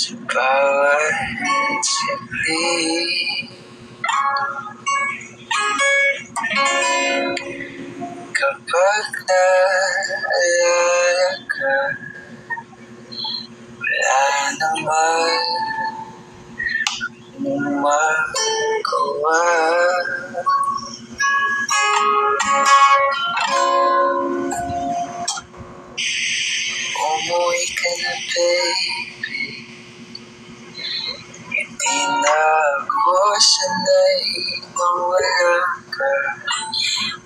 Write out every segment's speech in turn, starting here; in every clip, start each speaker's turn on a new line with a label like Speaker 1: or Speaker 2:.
Speaker 1: Sa bawat saglit, kapag naalala ka, wala naman magawa. Umuwi ka na, baby. Hindi na ako sanay na wala ka.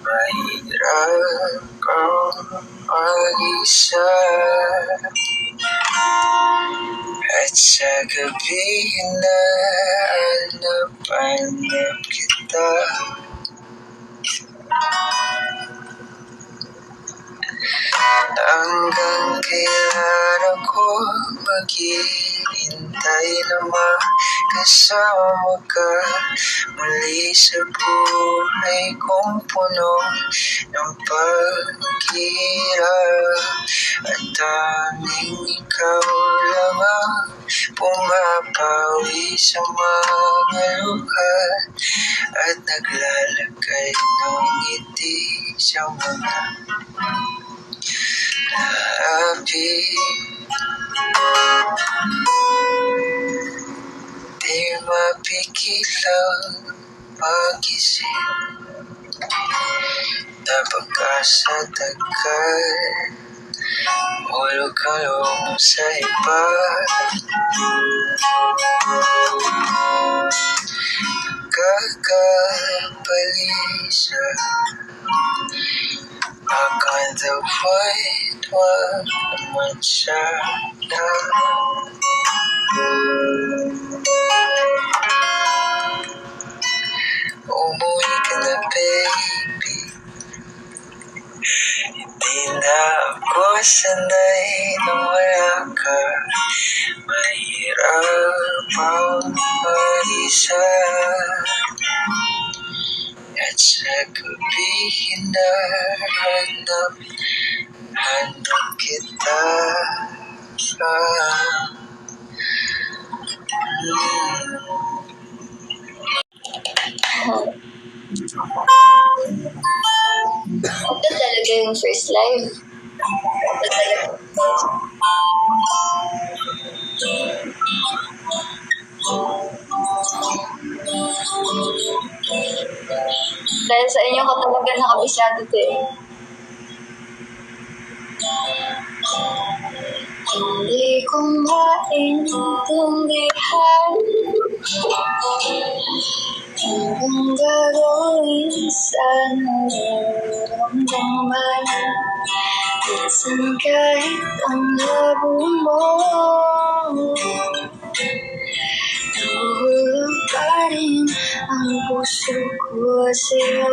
Speaker 1: Mahirap ang mag-isa. At sa gabi na napanap kita, hanggang kailan ako maghihintay na makasama ka muli sa buhay kong puno ng paghihirap. At tanging ikaw lang ang pumapawi sa mga luha at naglalagay ng ngiti sa mga labi. Di mapigilang magising na pagkasa tagal, hulog ka lang sa iba. Kakabalisa akan dapat wag naman sana. Umuwi ka na, baby. Hindi na ako sanay na wala ka. Mahirap ang mag-isa. At sa gabi hinahanap kita.
Speaker 2: Ito talaga yung first live. Ito talaga. Dahil sa inyo ko talaga nakabisado ito eh. Hindi ko maintindihan ang gagawin sa nararamdaman. Minsan kahit ang labo mo, nahulog pa rin ang puso ko sa'yo.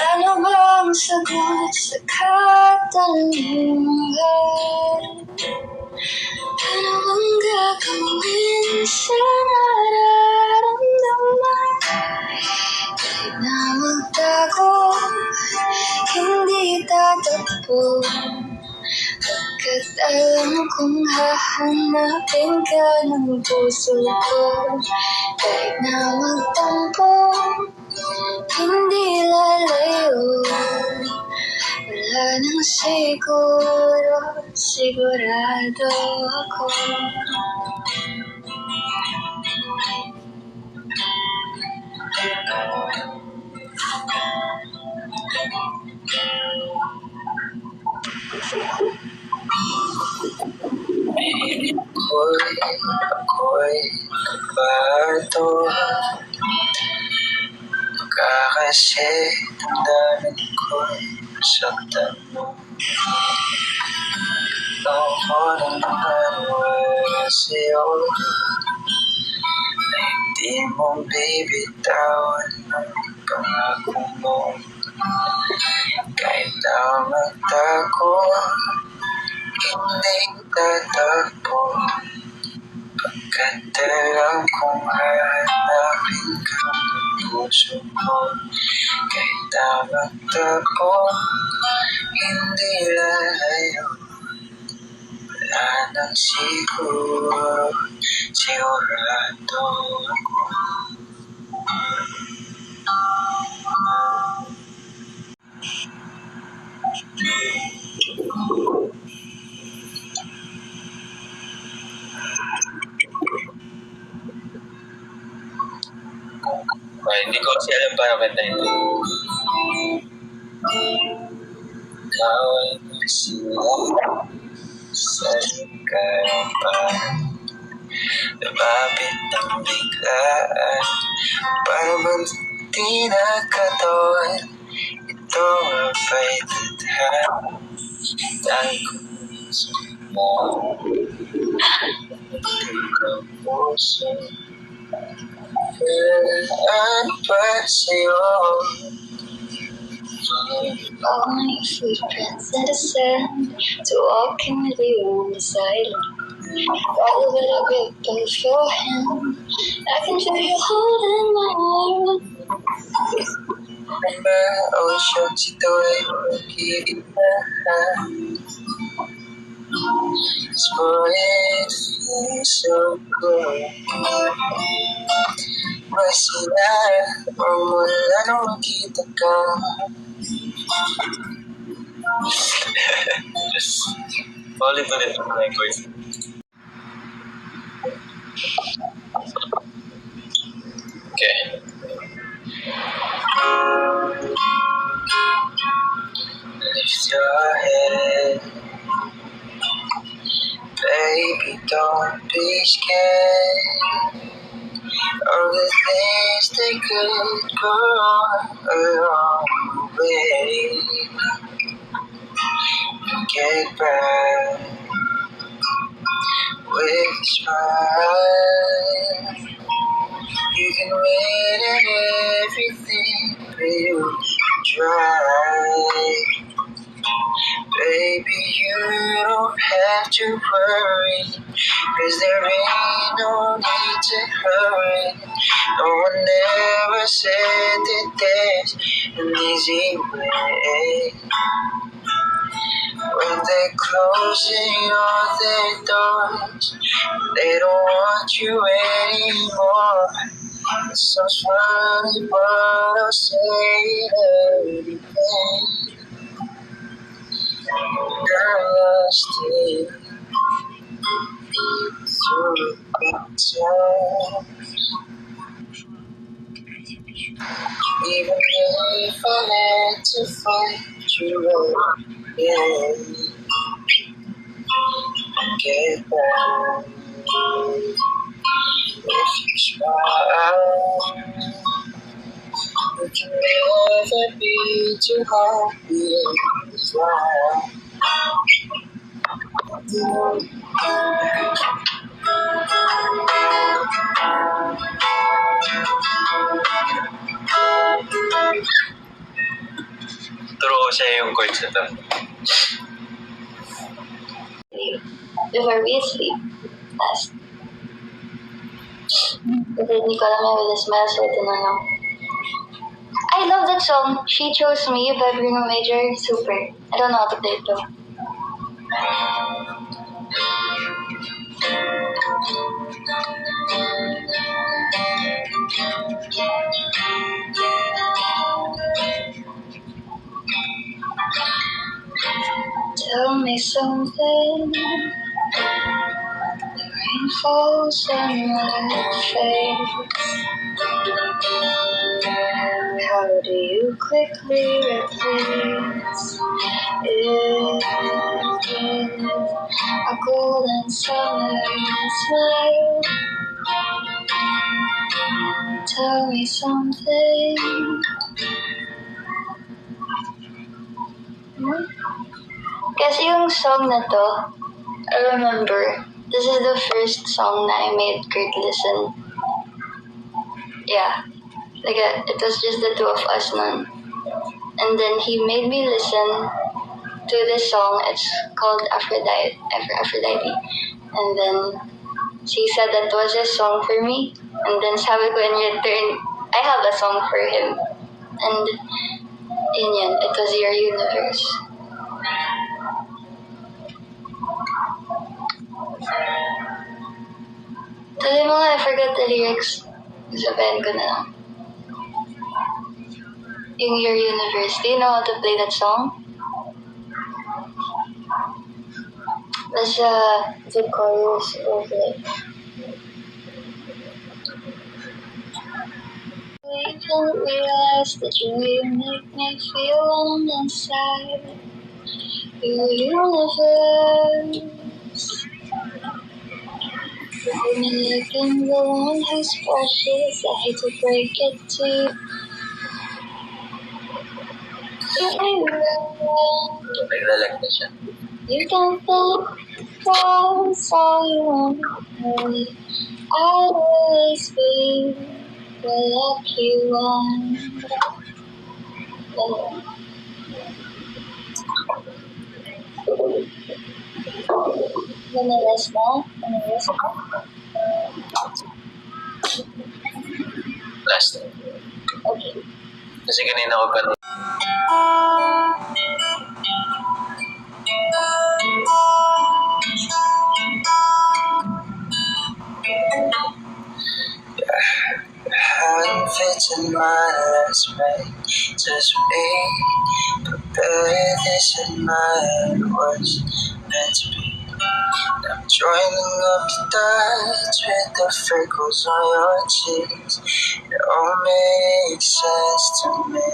Speaker 2: Ano bang sagot sa katanungan? Ano bang gagawin sa nararamdaman? Kahit na magtago, hindi tatakbo. Pagkat alam kong hahanapin ka ng puso ko. Kahit na magtampo, hindi lalayo. Wala nang sigurado ako.
Speaker 1: Ako'y kabado. Kasi damdamin ko'y saktan mo. Ako naman wala sa'yo na hindi mo bibitawan ang pangako mo. Kahit na magtago, hindi tatakbo. Pagkat alam kong hahanapin ka ng puso ko. Kahit na magtago, hindi lalayo. wala nang siguro, sigurado ako. Hindi ko kasi alam paano kanta ito. Ikaw ay nagsimula sa kaibahan, lumapit ng biglaan, para bang di nakatawan. Ito ba'y tadhana? Dahil ko sumpa ang puso. Ano ba sa'yo?
Speaker 2: All my footprints in the sand, to walking with you on the silent. Follow with a grip of your hand, I can feel you holding my hand.
Speaker 1: Remember, I wish I could do it, give it back. This boy, it feels so good. Masaya, wala nang makita ka. Ulit-ulit ang mga voice. Okay. Lift your head, baby, don't be scared of the things that could go along the way. Get back with a smile. You can win at everything, but you try. Baby, you don't have to worry, 'cause there ain't no need to hurry. No one ever said that there's an easy way. When they're closing all their doors, they don't want you anymore. It sounds funny, but I'll say it everything. Girl, I stay through the good times. Even if I had to fight you again, get back if you smile. It can never be too happy and fly. Turo ko siya yung chords ito.
Speaker 2: Before we sleep, last. Kasi hindi ko alam yung with a smile, so ito na lang. I love that song. She Chose Me by Bruno Major. Super. I don't know how to play it though. Tell me something. The rain falls on my face. How do you quickly replace it with a golden summer smile? Tell me something. Kasi yung song na to, I remember, this is the first song na I made Kurt listen. Yeah. Like, it was just the two of us nun. And then he made me listen to this song. It's called Aphrodite. And then he said that was his song for me. And then sabi ko in return, I have a song for him. And yun, it was Your Universe. Alam mo nga, I forgot the lyrics. Sabihin ko na lang. Yung Your Universe. Do you know how to play that song? There's the chorus of like, I don't realize that you make me feel on the inside. Your universe. You're like I'm the one who's precious. I hate to break it to you.
Speaker 1: Naglalak na siya.
Speaker 2: You don't think that's all you want. I'll always be the lucky one. Limitless mo? Limitless mo?
Speaker 1: Last.
Speaker 2: Okay.
Speaker 1: Kasi kanina ko pa hadn't fits in my last mate. Just me. But this in my head was meant to be. I'm joining up the dots with the freckles on your cheeks. It all makes sense to me.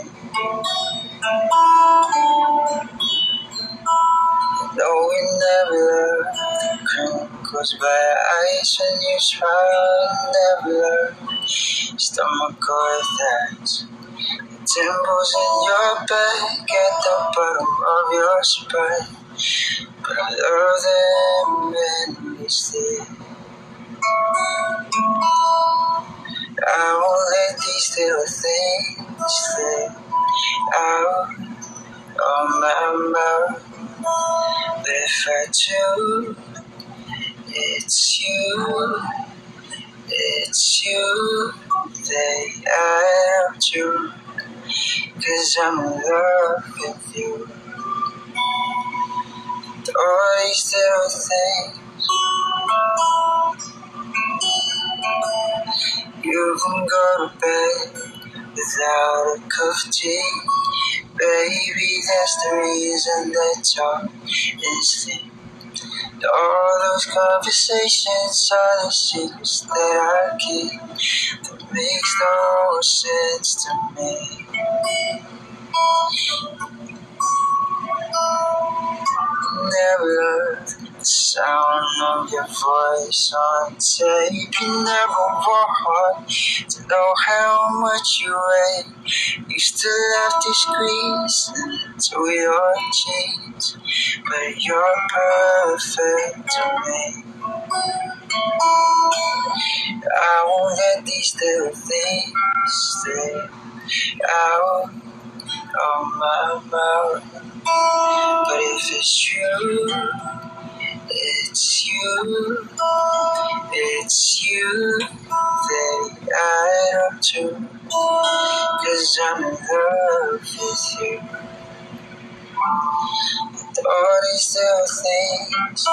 Speaker 1: No, we never learned the crinkles by ice when you smile. Never learned stomach or thighs. Dimples in your back at the bottom of your spine. But I love them endlessly. I won't let these little things slip out of my mouth. But if I do, it's you they add up to. 'Cause I'm in love with you. All these little things. You can go to bed without a cup of tea. Baby, that's the reason that talk is thin. All those conversations are the secrets that I keep. That makes no sense to me. Never heard the sound of your voice on tape. You never want to know how much you weigh. Used to love to squeeze into your jeans, but you're perfect to me. I won't let these little things stay out of my mouth. But if it's true, it's you they add up to. 'Cause I'm in love with you. All these little things,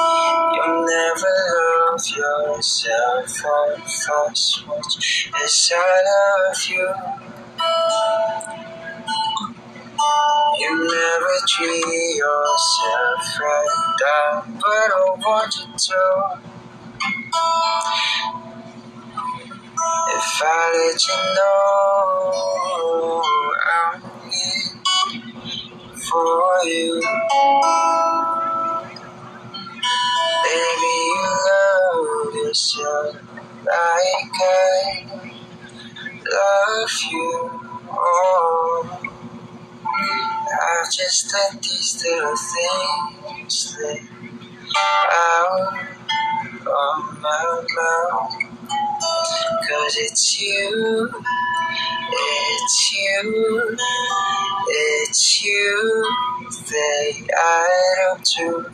Speaker 1: you'll never love yourself half as much as I love you. You never treat yourself right down, but I want you to. If I let you know I'm here for you, baby, you love yourself like I love you. Oh, I just let these little things slip out of my mouth. 'Cause it's you they add up to.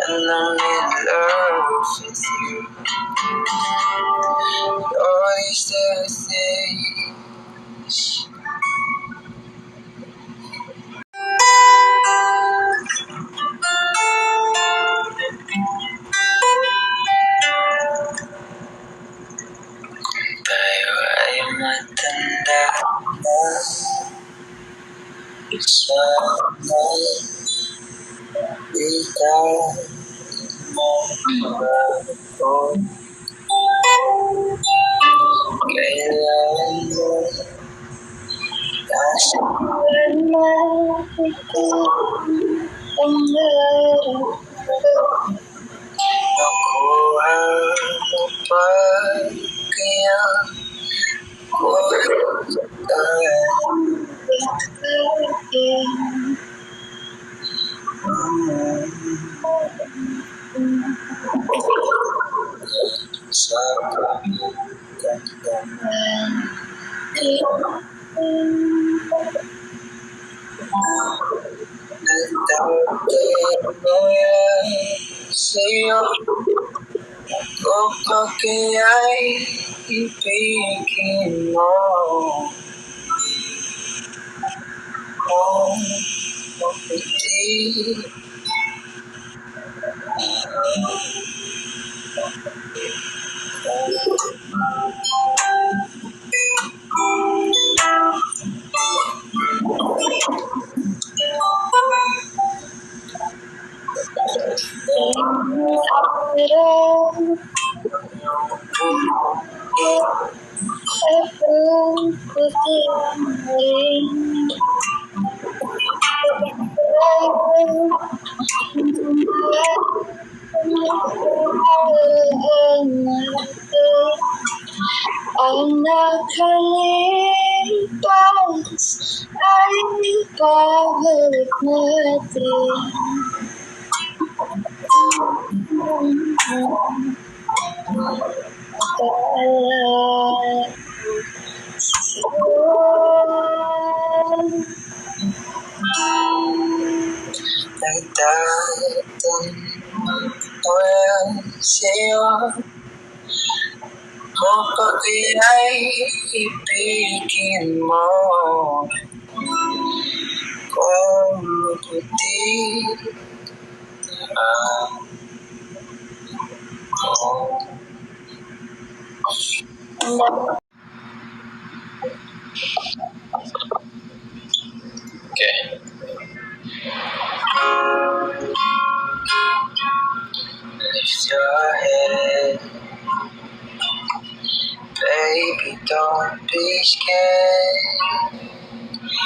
Speaker 1: And I'm in love with you. All these little things. Nakuha mo pa kaya ko sa nagtawag mo yan sa'yo ko pa kaya'y ibigin mo kung mabuti ang nakalipas ay pabalik natin. Nagdatan mo yan sa'yo ko pa kaya'y ibigin mo kung mabuti Okay. Lift your head, baby, don't be scared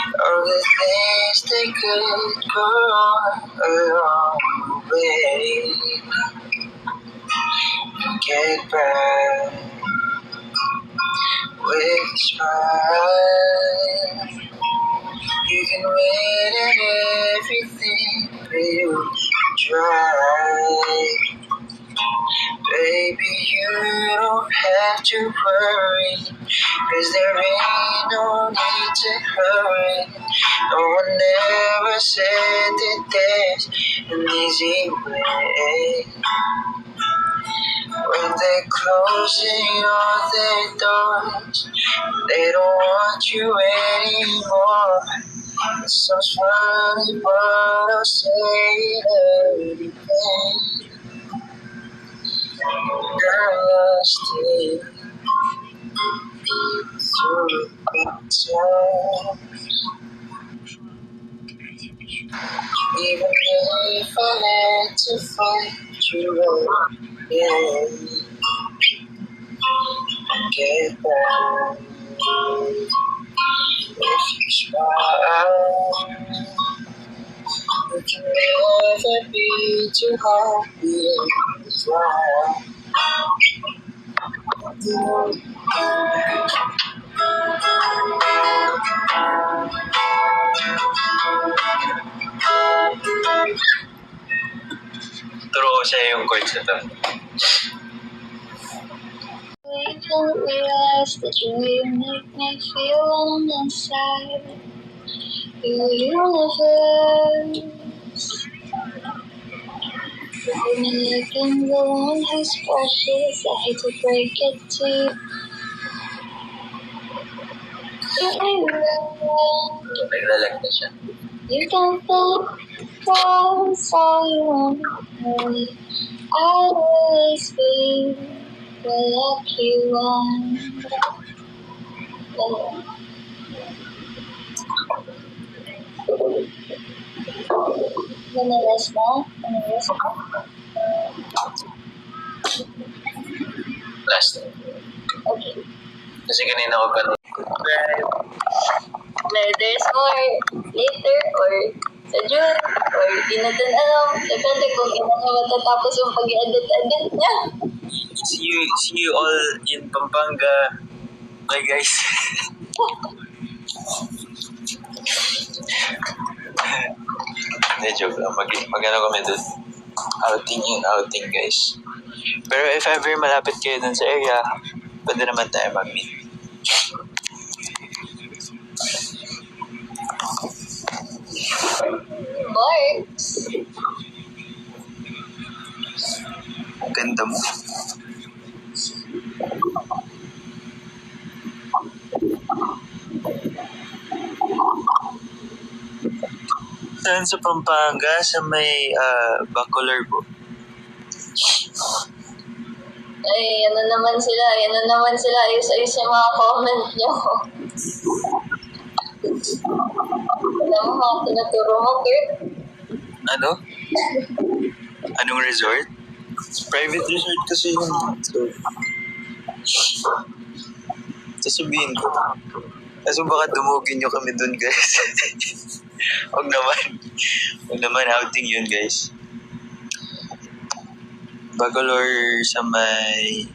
Speaker 1: of the things that could go along the way. Get back with a smile. You can win at everything, but you try. Baby, you don't have to worry, 'cause there ain't no need to hurry. No one ever said that there's an easy way. When they're closing all their doors, they don't want you anymore. It sounds funny, but I'll say it anyway. Got lost in through the times. Even if I had to fight you again, get back if you smile. It can never be too happy and fly. Turo ko siya yung chords na to.
Speaker 2: I don't realize that you make me feel on the inside. Your universe. You're like I'm the one who's precious. I hate to break it to you.
Speaker 1: Naglalag na siya.
Speaker 2: You can think that's all you want. I'll always be the lucky one. Nanalas na? Nanalas ka?
Speaker 1: Last.
Speaker 2: Okay.
Speaker 1: Kasi kanina ko pa
Speaker 2: There's more later or sa June or di natin alam. Depende kung kailan na matatapos yung pag-edit-edit niya.
Speaker 1: See you all in Pampanga. Bye guys. Hindi, joke lang. Mag-ano kami dun. Outing guys. Pero if ever malapit kayo dun sa area, pwede naman tayo mag-meet.
Speaker 2: Marks.
Speaker 1: Ganda mo. Saan sa Pampanga? Sa may Bacolor po.
Speaker 2: Ay, ano naman sila. Ayos-ayos yung mga comment nyo. Alam mo mga tinuturo mo, Kurt?
Speaker 1: Ano? Anong resort? Private resort kasi yun. So, sasabihin ko. Kaso baka dumugin nyo kami dun, guys. Huwag naman outing yun, guys. Bacolor sa may...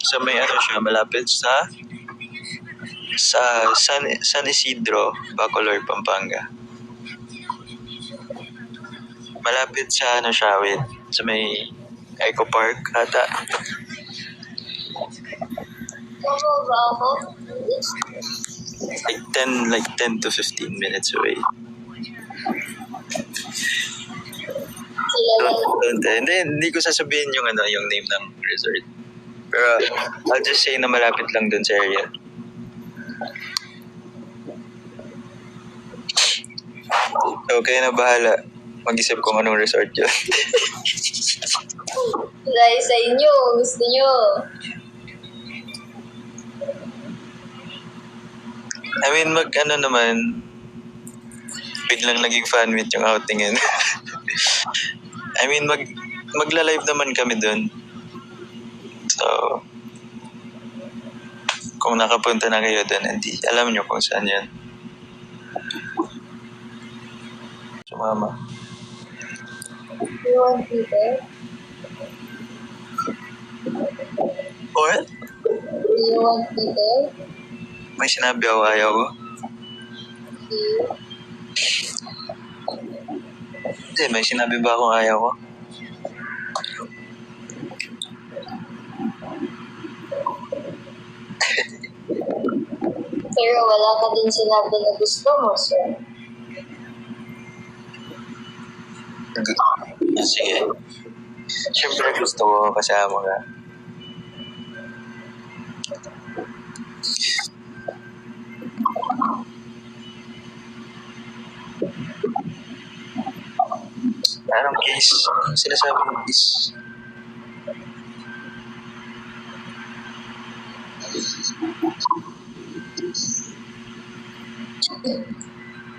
Speaker 1: Sa may ano siya, malapit sa San Isidro, Bacolor, Pampanga. Malapit sa ano siya, sa may Eco Park ata.
Speaker 2: Oo ba ako?
Speaker 1: Like 10 to 15 minutes away.
Speaker 2: Sila lang.
Speaker 1: Hindi ko sasabihin yung name ng resort. Pero I'll just say na malapit lang dun sa area. Okay na bahala. Mag-isip kung anong resort yun.
Speaker 2: Dahil sa inyo, gusto nyo.
Speaker 1: I mean, biglang naging fan meet yung outing yun. I mean, magla-live naman kami dun. So, kung nakapunta na kayo dun, alam nyo kung saan yan. Sumama.
Speaker 2: You want Peter?
Speaker 1: What?
Speaker 2: Do you want Peter?
Speaker 1: May sinabi ako, ayaw ko. Hindi, may sinabi ba akong ayaw ko?
Speaker 2: Pero wala ka din sinabi na gusto mo, sir.
Speaker 1: Sige. Siyempre gusto ko kasama ka. Anong case? Sinasabi ng case?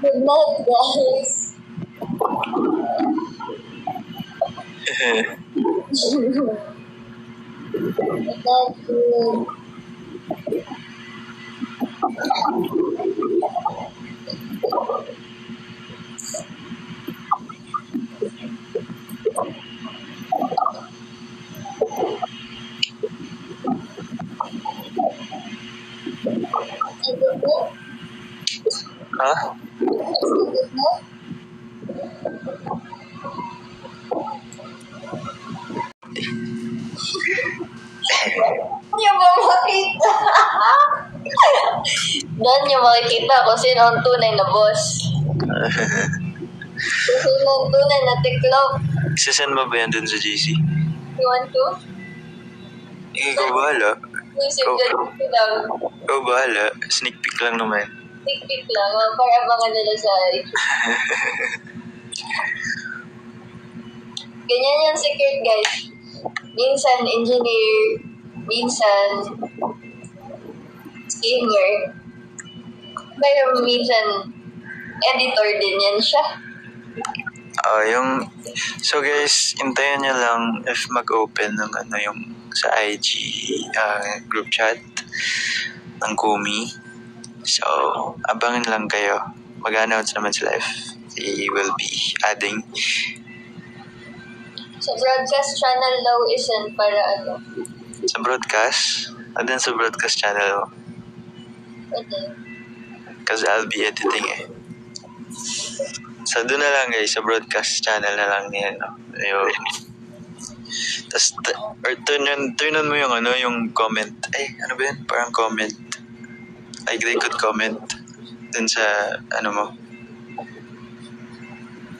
Speaker 2: Good night, guys. Good night, dude.
Speaker 1: Ha?
Speaker 2: Hindi ba makita? Doon yung makikita kung sino ang tunay na boss. Kasi nantunan na tiklop.
Speaker 1: Sasend mo ba yan dun sa GC?
Speaker 2: You want to?
Speaker 1: Ikaw bahala.
Speaker 2: Yung sugad ko lang.
Speaker 1: Ikaw bahala. Sneak peek lang naman.
Speaker 2: Tik-tik lang. Para abangan nila sa ganyan yung secret, guys. Minsan engineer, minsan singer, pero minsan editor din yan siya.
Speaker 1: So guys, hintayin nyo lang if mag-open ng yung sa IG group chat ng Kumi. So, abangan lang kayo. Mag-announce naman sila if they will be adding.
Speaker 2: Sa broadcast channel daw isn't para
Speaker 1: Sa broadcast? Din sa broadcast channel mo?
Speaker 2: Pwede.
Speaker 1: Kasi I'll be editing eh. So, doon na lang guys, sa broadcast channel na lang niya, no? Ayun. Tapos, or turn on mo yung yung comment. Ay, ano ba yun? Parang comment. Like, they could comment dun sa, mo.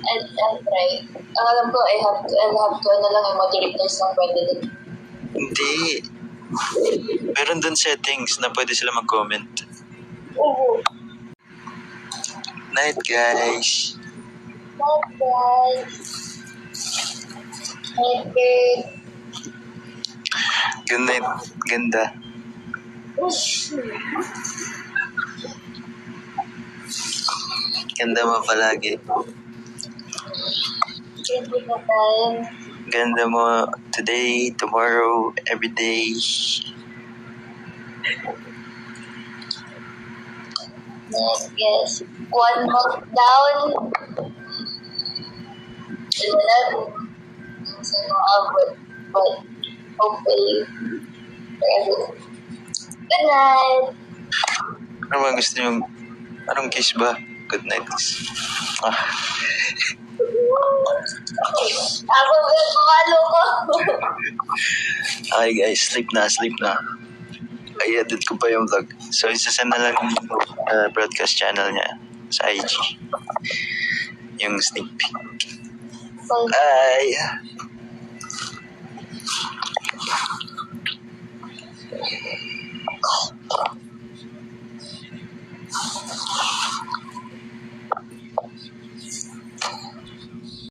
Speaker 2: I'll try. Ang alam ko, I'll have to lang yung moderators ng pwede din.
Speaker 1: Hindi. Meron dun settings na pwede sila mag-comment.
Speaker 2: Oo.
Speaker 1: Night, guys.
Speaker 2: Night, guys. Night, guys.
Speaker 1: Good night. Ganda. Ganda mo palagi.
Speaker 2: Ganda mo time.
Speaker 1: Ganda mo today, tomorrow, every day.
Speaker 2: Yes. 1 month down. So, but hopefully, good night.
Speaker 1: Ano ba gusto nyo? Anong kiss ba? Good night kiss.
Speaker 2: Ako ba kumalo ko?
Speaker 1: Okay guys, sleep na. I-edit ko pa yung vlog. So, isasend na lang yung broadcast channel niya sa IG. Yung sneak peek. Bye!